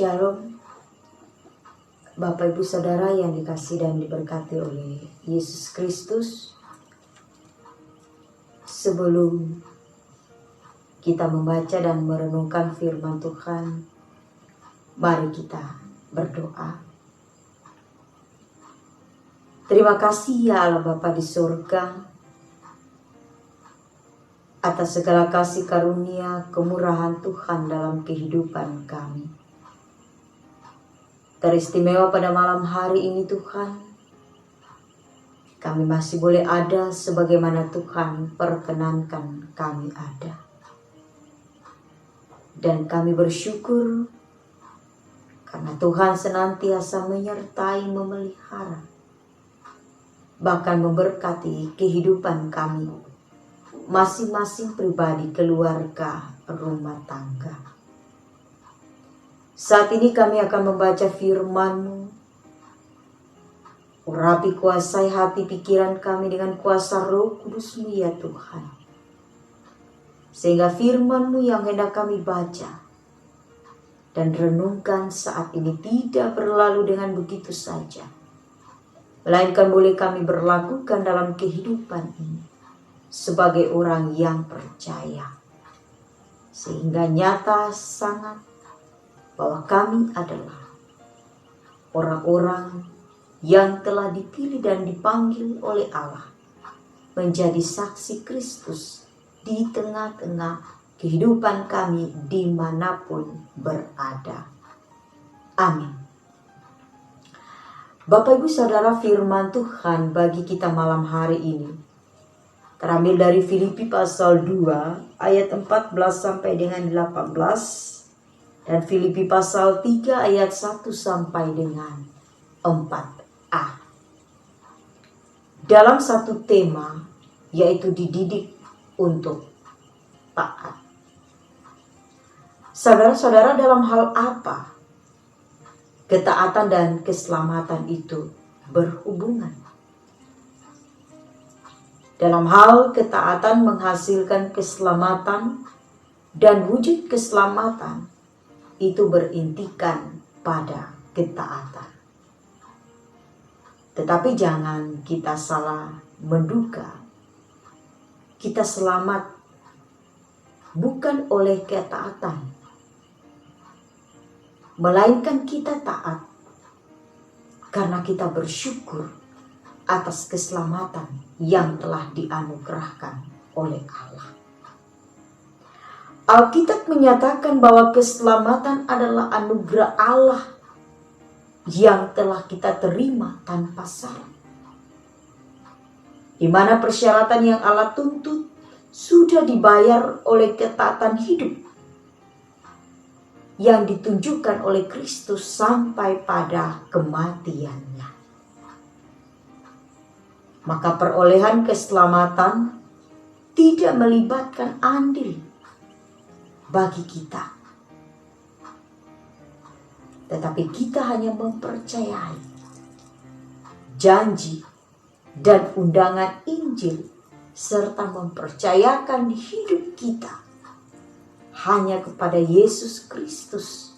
Shalom, Bapak Ibu Saudara yang dikasihi dan diberkati oleh Yesus Kristus. Sebelum kita membaca dan merenungkan firman Tuhan, mari kita berdoa. Terima kasih ya Allah Bapa di surga, atas segala kasih karunia kemurahan Tuhan dalam kehidupan kami. Teristimewa pada malam hari ini Tuhan, kami masih boleh ada sebagaimana Tuhan perkenankan kami ada. Dan kami bersyukur karena Tuhan senantiasa menyertai, memelihara, bahkan memberkati kehidupan kami, masing-masing pribadi, keluarga, rumah tangga. Saat ini kami akan membaca firman-Mu. Urapi kuasai hati pikiran kami dengan kuasa Roh Kudus-Mu ya Tuhan. Sehingga firman-Mu yang hendak kami baca dan renungkan saat ini tidak berlalu dengan begitu saja, melainkan boleh kami berlakukan dalam kehidupan ini sebagai orang yang percaya, sehingga nyata sangat bahwa kami adalah orang-orang yang telah dipilih dan dipanggil oleh Allah menjadi saksi Kristus di tengah-tengah kehidupan kami dimanapun berada. Amin. Bapak Ibu Saudara, firman Tuhan bagi kita malam hari ini terambil dari Filipi pasal 2 ayat 14 sampai dengan 18 dan Filipi pasal 3 ayat 1 sampai dengan 4a. Dalam satu tema, yaitu dididik untuk taat. Saudara-saudara, dalam hal apa ketaatan dan keselamatan itu berhubungan? Dalam hal ketaatan menghasilkan keselamatan, dan wujud keselamatan itu berintikan pada ketaatan. Tetapi jangan kita salah menduga, kita selamat bukan oleh ketaatan, melainkan kita taat karena kita bersyukur atas keselamatan yang telah dianugerahkan oleh Allah. Alkitab menyatakan bahwa keselamatan adalah anugerah Allah yang telah kita terima tanpa syarat, di mana persyaratan yang Allah tuntut sudah dibayar oleh ketaatan hidup yang ditunjukkan oleh Kristus sampai pada kematiannya. Maka perolehan keselamatan tidak melibatkan andil bagi kita, tetapi kita hanya mempercayai janji dan undangan Injil, serta mempercayakan hidup kita hanya kepada Yesus Kristus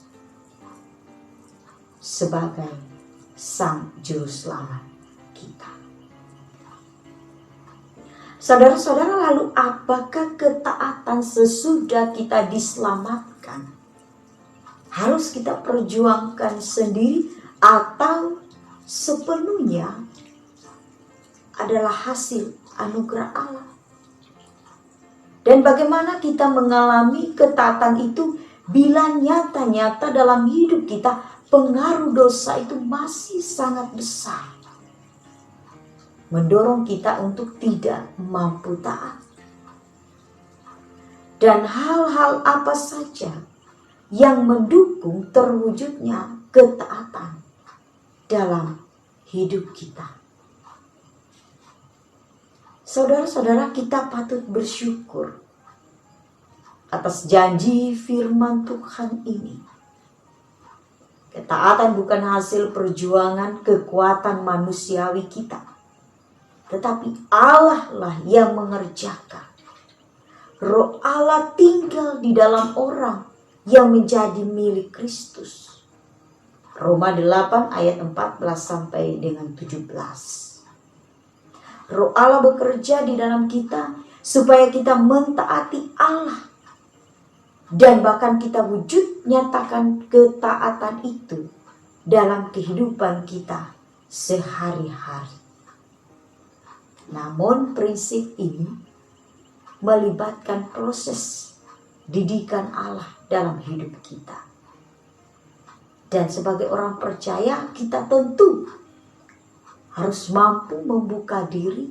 sebagai Sang Juru Selamat kita. Saudara-saudara, lalu apakah ketaatan sesudah kita diselamatkan harus kita perjuangkan sendiri atau sepenuhnya adalah hasil anugerah Allah? Dan bagaimana kita mengalami ketaatan itu bila nyata-nyata dalam hidup kita pengaruh dosa itu masih sangat besar, mendorong kita untuk tidak mampu taat? Dan hal-hal apa saja yang mendukung terwujudnya ketaatan dalam hidup kita? Saudara-saudara, kita patut bersyukur atas janji firman Tuhan ini. Ketaatan bukan hasil perjuangan kekuatan manusiawi kita, tetapi Allah lah yang mengerjakan. Roh Allah tinggal di dalam orang yang menjadi milik Kristus. Roma 8 ayat 14 sampai dengan 17. Roh Allah bekerja di dalam kita supaya kita mentaati Allah. Dan bahkan kita wujud nyatakan ketaatan itu dalam kehidupan kita sehari-hari. Namun prinsip ini melibatkan proses didikan Allah dalam hidup kita. Dan sebagai orang percaya, kita tentu harus mampu membuka diri,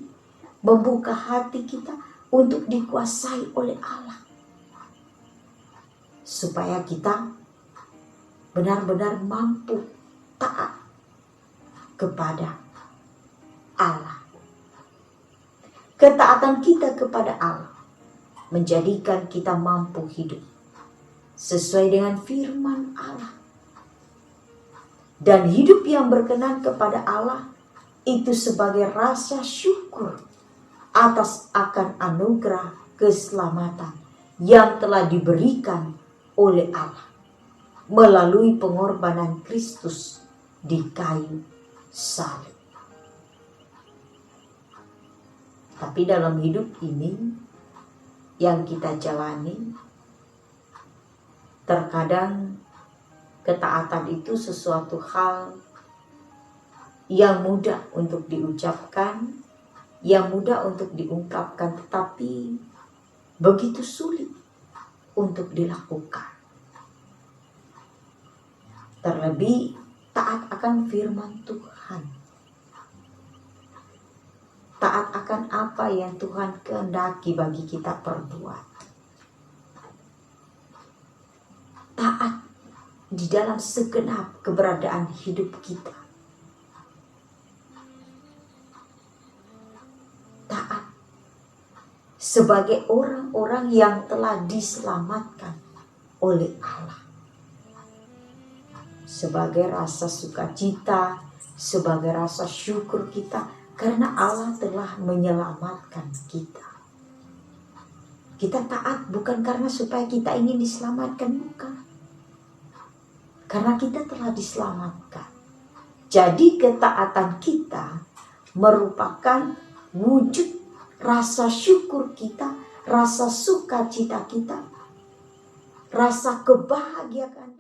membuka hati kita untuk dikuasai oleh Allah. Supaya kita benar-benar mampu taat kepada Allah. Ketaatan kita kepada Allah menjadikan kita mampu hidup sesuai dengan firman Allah. Dan hidup yang berkenan kepada Allah itu sebagai rasa syukur atas akan anugerah keselamatan yang telah diberikan oleh Allah melalui pengorbanan Kristus di kayu salib. Tapi dalam hidup ini yang kita jalani, terkadang ketaatan itu sesuatu hal yang mudah untuk diucapkan, yang mudah untuk diungkapkan, tetapi begitu sulit untuk dilakukan. Terlebih taat akan firman Tuhan. Taat akan apa yang Tuhan kehendaki bagi kita perbuat. Taat di dalam segenap keberadaan hidup kita. Taat sebagai orang-orang yang telah diselamatkan oleh Allah. Sebagai rasa sukacita, sebagai rasa syukur kita, karena Allah telah menyelamatkan kita. Kita taat bukan karena supaya kita ingin diselamatkan, bukan. Karena kita telah diselamatkan. Jadi ketaatan kita merupakan wujud rasa syukur kita, rasa sukacita kita, rasa kebahagiaan.